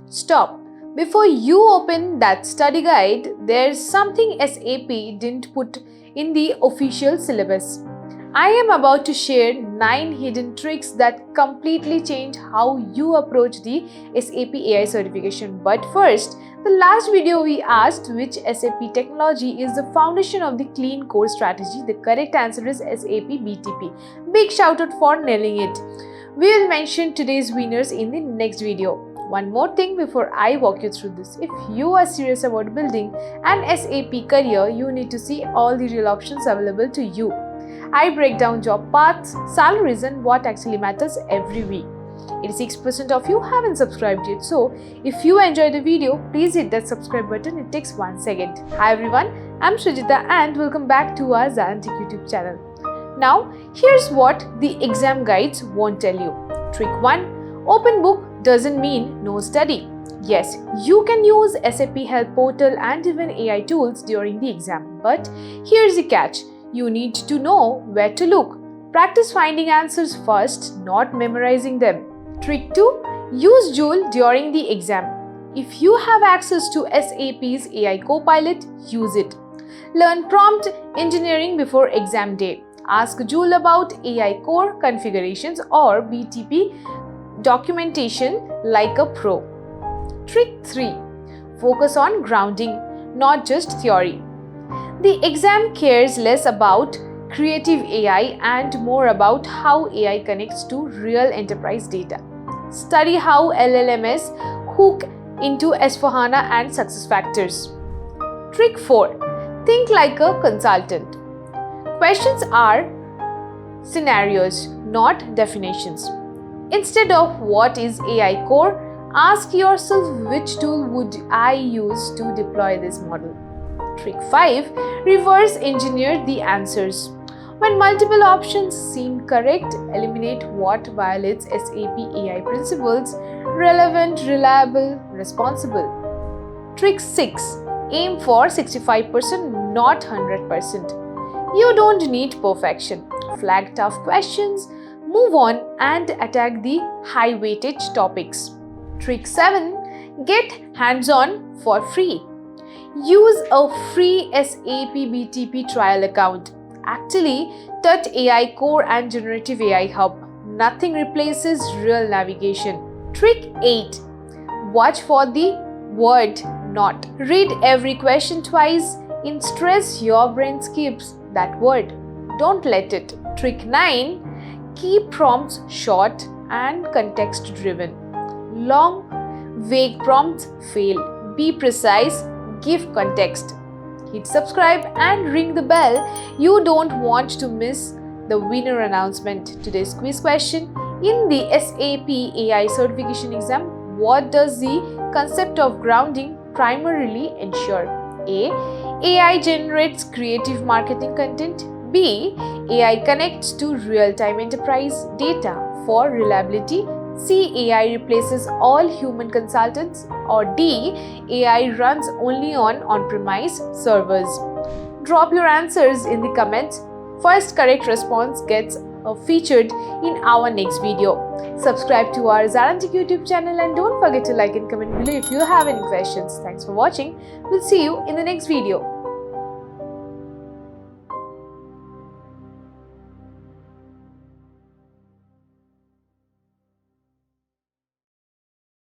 Stop. Before you open that study guide, there's something SAP didn't put in the official syllabus. I am about to share 9 hidden tricks that completely change how you approach the SAP AI certification. But first, the last video we asked which SAP technology is the foundation of the clean core strategy. The correct answer is SAP BTP. Big shout out for nailing it. We will mention today's winners in the next video. One more thing before I walk you through this. If you are serious about building an SAP career, you need to see all the real options available to you. I break down job paths, salaries and what actually matters every week. 86% of you haven't subscribed yet, so if you enjoyed the video, please hit that subscribe button. It takes 1 second. Hi everyone, I'm Srijita and welcome back to our ZaranTech YouTube channel. Now, here's what the exam guides won't tell you. Trick 1. Open book doesn't mean no study. Yes, you can use SAP Help Portal and even AI tools during the exam. But here's the catch. You need to know where to look. Practice finding answers first, not memorizing them. Trick 2. Use Joule during the exam. If you have access to SAP's AI Copilot, use it. Learn prompt engineering before exam day. Ask Joule about AI core configurations or BTP documentation like a pro. Trick 3. Focus on grounding, not just theory. The exam cares less about creative AI and more about how AI connects to real enterprise data. Study how LLMs hook into S/4HANA and SuccessFactors. Trick 4. Think like a consultant. Questions are scenarios, not definitions. Instead of what is AI core, ask yourself which tool would I use to deploy this model. Trick 5. Reverse engineer the answers. When multiple options seem correct, eliminate what violates SAP AI principles: relevant, reliable, responsible. Trick 6. Aim for 65%, not 100%. You don't need perfection. Flag tough questions, move on and attack the high weightage topics. Trick 7. Get hands-on for free. Use a free SAP BTP trial account. Actually, touch AI Core and Generative AI Hub. Nothing replaces real navigation. Trick 8. Watch for the word not. Read every question twice. In stress, your brain skips that word. Don't let it. Trick 9. Keep prompts short and context driven. Long, vague prompts fail. Be precise. Give context. Hit subscribe and ring the bell. You don't want to miss the winner announcement. Today's quiz question: in the SAP AI certification exam, what does the concept of grounding primarily ensure? A. AI generates creative marketing content. B. AI connects to real-time enterprise data for reliability. C. AI replaces all human consultants. Or D. AI runs only on on-premise servers. Drop your answers in the comments. First correct response gets featured in our next video. Subscribe to our ZaranTech YouTube channel and don't forget to like and comment below if you have any questions. Thanks for watching. We'll see you in the next video.